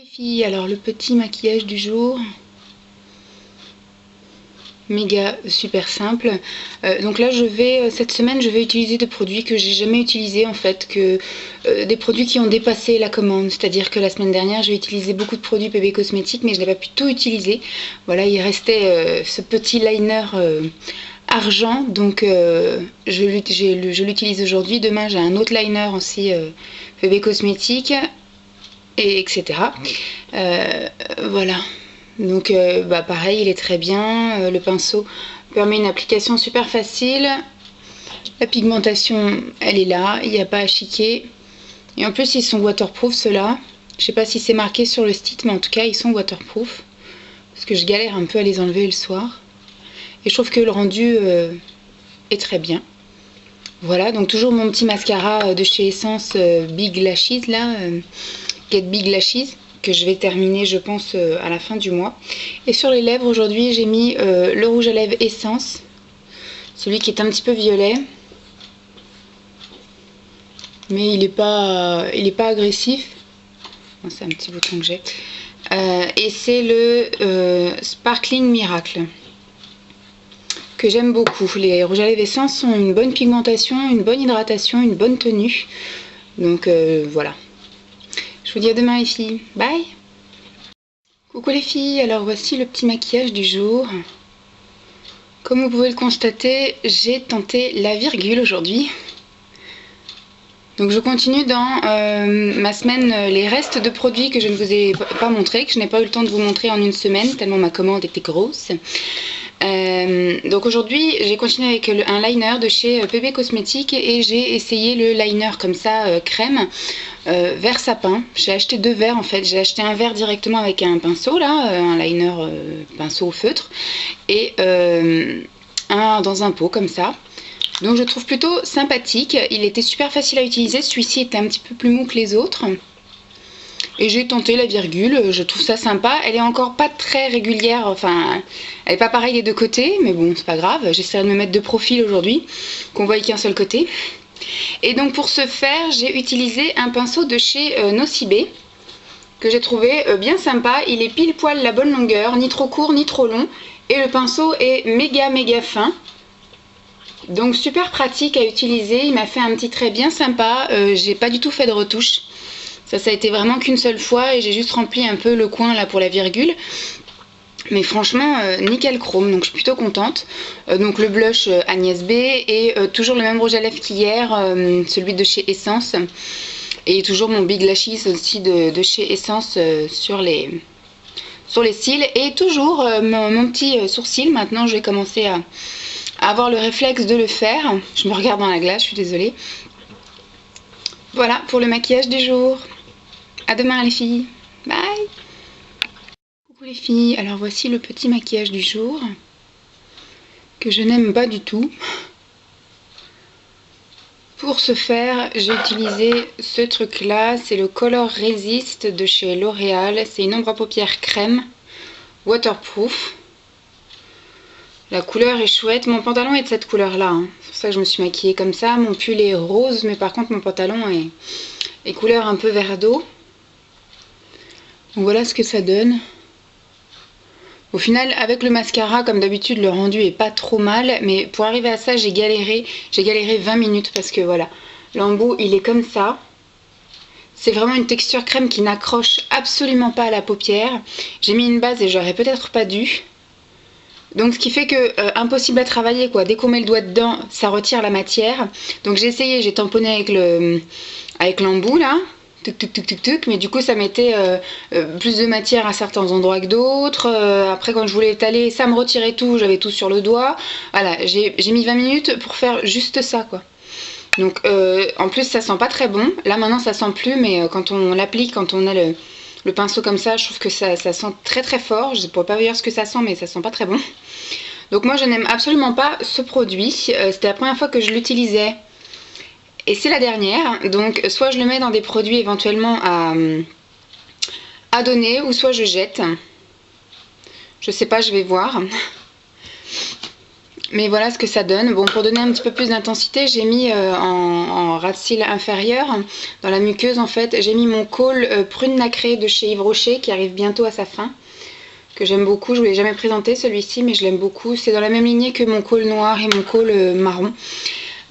Les filles, alors le petit maquillage du jour, méga super simple. Donc là cette semaine je vais utiliser des produits que j'ai jamais utilisés en fait, des produits qui ont dépassé la commande, c'est à dire que la semaine dernière j'ai utilisé beaucoup de produits bébé cosmétiques mais je n'ai pas pu tout utiliser. Voilà, il restait ce petit liner argent, donc je l'utilise aujourd'hui. Demain j'ai un autre liner aussi bébé cosmétique, et etc. Voilà, donc pareil, il est très bien. Le pinceau permet une application super facile. La pigmentation, elle est là, il n'y a pas à chiquer. Et en plus, ils sont waterproof, ceux-là. Je sais pas si c'est marqué sur le site, mais en tout cas, ils sont waterproof. Parce que je galère un peu à les enlever le soir. Et je trouve que le rendu est très bien. Voilà, donc toujours mon petit mascara de chez Essence Big Lashes, là. Get Big Lashes, que je vais terminer je pense à la fin du mois. Et sur les lèvres aujourd'hui j'ai mis le rouge à lèvres Essence, celui qui est un petit peu violet, mais il est pas agressif. Bon, c'est un petit bouton que j'ai, et c'est le Sparkling Miracle que j'aime beaucoup. Les rouges à lèvres Essence ont une bonne pigmentation, une bonne hydratation, une bonne tenue, donc voilà. Je vous dis à demain les filles, bye. Coucou les filles, alors voici le petit maquillage du jour. Comme vous pouvez le constater, j'ai tenté la virgule aujourd'hui. Donc je continue dans ma semaine les restes de produits que je ne vous ai pas montré, que je n'ai pas eu le temps de vous montrer en une semaine, tellement ma commande était grosse. Donc aujourd'hui j'ai continué avec un liner de chez PB Cosmétiques et j'ai essayé le liner comme ça crème vert sapin. J'ai acheté deux verres en fait, j'ai acheté un verre directement avec un pinceau là, un liner pinceau au feutre, et un dans un pot comme ça. Donc je trouve plutôt sympathique, il était super facile à utiliser, celui-ci était un petit peu plus mou que les autres. Et j'ai tenté la virgule, je trouve ça sympa. Elle est encore pas très régulière, enfin, elle est pas pareille des deux côtés, mais bon, c'est pas grave. J'essaierai de me mettre de profil aujourd'hui, qu'on voit qu'un seul côté. Et donc pour ce faire, j'ai utilisé un pinceau de chez Nocibé, que j'ai trouvé bien sympa. Il est pile poil la bonne longueur, ni trop court ni trop long. Et le pinceau est méga fin. Donc super pratique à utiliser, il m'a fait un petit trait bien sympa, j'ai pas du tout fait de retouche. Ça a été vraiment qu'une seule fois et j'ai juste rempli un peu le coin là pour la virgule. Mais franchement, nickel chrome, donc je suis plutôt contente. Donc le blush Agnès B et toujours le même rouge à lèvres qu'hier, celui de chez Essence. Et toujours mon Big Lashes aussi de chez Essence sur les cils. Et toujours mon petit sourcil, maintenant je vais commencer à avoir le réflexe de le faire. Je me regarde dans la glace, je suis désolée. Voilà pour le maquillage du jour. À demain les filles, bye. Coucou les filles, alors voici le petit maquillage du jour que je n'aime pas du tout. Pour ce faire, j'ai utilisé ce truc là, c'est le Color Resist de chez L'Oréal. C'est une ombre à paupières crème waterproof. La couleur est chouette, mon pantalon est de cette couleur là, hein. C'est pour ça que je me suis maquillée comme ça. Mon pull est rose, mais par contre mon pantalon est couleur un peu vert d'eau. Donc voilà ce que ça donne. Au final, avec le mascara, comme d'habitude, le rendu est pas trop mal. Mais pour arriver à ça, j'ai galéré 20 minutes parce que voilà, l'embout, il est comme ça. C'est vraiment une texture crème qui n'accroche absolument pas à la paupière. J'ai mis une base et j'aurais peut-être pas dû. Donc ce qui fait que impossible à travailler quoi. Dès qu'on met le doigt dedans, ça retire la matière. Donc j'ai essayé, j'ai tamponné avec l'embout là. Tuc, mais du coup ça mettait plus de matière à certains endroits que d'autres. Après quand je voulais étaler, ça me retirait tout, j'avais tout sur le doigt. Voilà, j'ai mis 20 minutes pour faire juste ça quoi. Donc en plus ça sent pas très bon. Là maintenant ça sent plus, mais quand on l'applique, quand on a le pinceau comme ça, je trouve que ça sent très fort. Je ne pourrais pas vous dire ce que ça sent, mais ça sent pas très bon. Donc moi je n'aime absolument pas ce produit. C'était la première fois que je l'utilisais. Et c'est la dernière, donc soit je le mets dans des produits éventuellement à donner, ou soit je jette. Je sais pas, je vais voir. Mais voilà ce que ça donne. Bon, pour donner un petit peu plus d'intensité, j'ai mis en ras de cils inférieur, dans la muqueuse en fait, j'ai mis mon col prune nacrée de chez Yves Rocher qui arrive bientôt à sa fin, que j'aime beaucoup. Je ne vous l'ai jamais présenté celui-ci, mais je l'aime beaucoup. C'est dans la même lignée que mon col noir et mon col marron.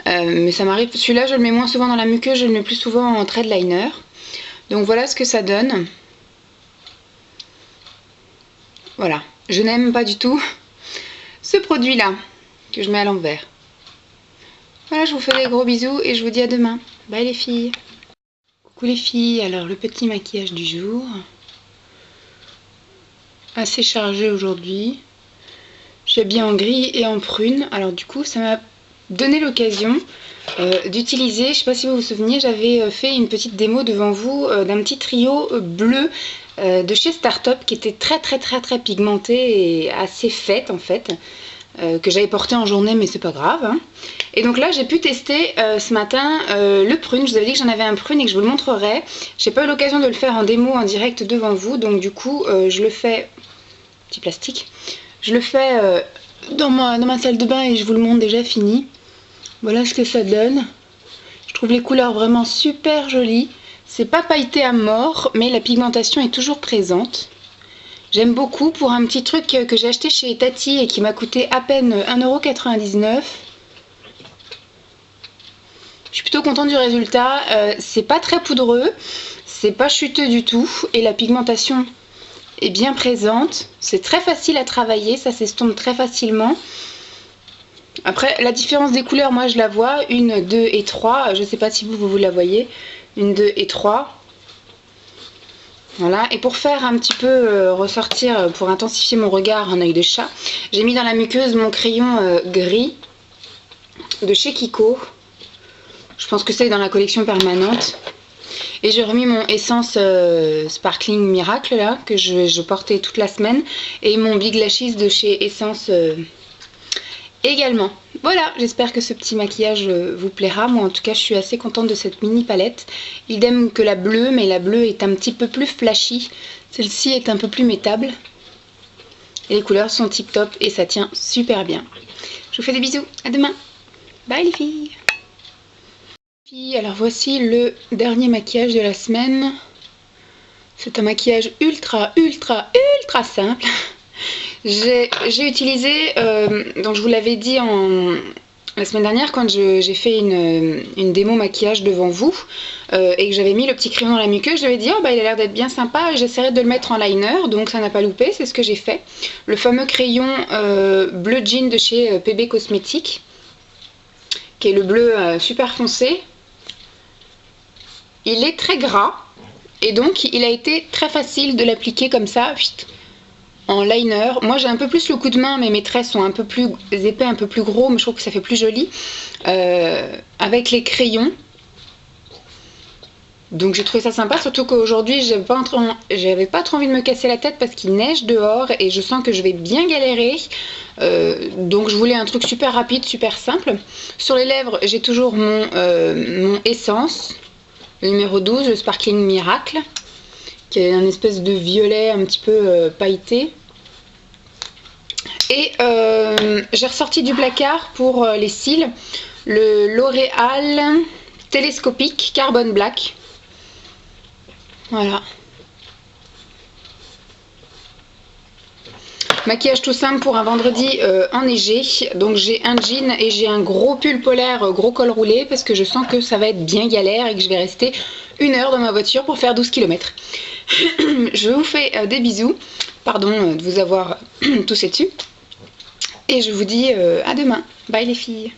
Mais ça m'arrive, celui-là je le mets moins souvent dans la muqueuse, je le mets plus souvent en thread liner. Donc voilà ce que ça donne. Voilà, je n'aime pas du tout ce produit-là, que je mets à l'envers. Voilà, je vous fais des gros bisous et je vous dis à demain. Bye les filles. Coucou les filles, alors le petit maquillage du jour. Assez chargé aujourd'hui. J'ai bien en gris et en prune. Alors du coup, ça m'a donné l'occasion d'utiliser, je ne sais pas si vous vous souvenez, j'avais fait une petite démo devant vous d'un petit trio bleu de chez Startup qui était très pigmenté et assez faite en fait. Que j'avais porté en journée, mais c'est pas grave hein. Et donc là j'ai pu tester ce matin le prune. Je vous avais dit que j'en avais un prune et que je vous le montrerai. J'ai pas eu l'occasion de le faire en démo en direct devant vous, donc du coup je le fais, petit plastique, je le fais dans ma salle de bain et je vous le montre déjà fini. Voilà ce que ça donne. Je trouve les couleurs vraiment super jolies. C'est pas pailleté à mort, mais la pigmentation est toujours présente. J'aime beaucoup pour un petit truc que j'ai acheté chez Tati et qui m'a coûté à peine 1,99 €. Je suis plutôt contente du résultat. C'est pas très poudreux, c'est pas chuteux du tout et la pigmentation est bien présente. C'est très facile à travailler, ça s'estompe très facilement. Après, la différence des couleurs, moi je la vois, 1, 2 et 3. Je sais pas si vous la voyez. 1, 2 et 3. Voilà, et pour faire un petit peu ressortir, pour intensifier mon regard en œil de chat, j'ai mis dans la muqueuse mon crayon gris de chez Kiko. Je pense que c'est dans la collection permanente. Et j'ai remis mon Essence Sparkling Miracle là, que je portais toute la semaine. Et mon Big Lashes de chez Essence également. Voilà, j'espère que ce petit maquillage vous plaira. Moi en tout cas je suis assez contente de cette mini palette. Idem que la bleue, mais la bleue est un petit peu plus flashy. Celle-ci est un peu plus métable. Et les couleurs sont tip top et ça tient super bien. Je vous fais des bisous, à demain. Bye les filles. Alors voici le dernier maquillage de la semaine. C'est un maquillage ultra simple. J'ai utilisé, donc je vous l'avais dit la semaine dernière quand j'ai fait une démo maquillage devant vous et que j'avais mis le petit crayon dans la muqueuse, j'avais dit oh bah il a l'air d'être bien sympa et j'essaierai de le mettre en liner, donc ça n'a pas loupé, c'est ce que j'ai fait. Le fameux crayon bleu jean de chez PB Cosmétiques, qui est le bleu super foncé. Il est très gras et donc il a été très facile de l'appliquer comme ça en liner. Moi j'ai un peu plus le coup de main, mais mes traits sont un peu plus épais, un peu plus gros, mais je trouve que ça fait plus joli avec les crayons. Donc j'ai trouvé ça sympa, surtout qu'aujourd'hui j'avais pas trop envie de me casser la tête parce qu'il neige dehors et je sens que je vais bien galérer. Donc je voulais un truc super rapide, super simple. Sur les lèvres j'ai toujours mon Essence, le numéro 12, le Sparkling Miracle, qui est un espèce de violet un petit peu pailleté. Et j'ai ressorti du placard pour les cils le L'Oréal Télescopique Carbon Black. Voilà. Maquillage tout simple pour un vendredi enneigé. Donc j'ai un jean et j'ai un gros pull polaire, gros col roulé, parce que je sens que ça va être bien galère et que je vais rester 1 heure dans ma voiture pour faire 12 km. Je vous fais des bisous. Pardon de vous avoir toussé dessus. Et je vous dis à demain. Bye les filles.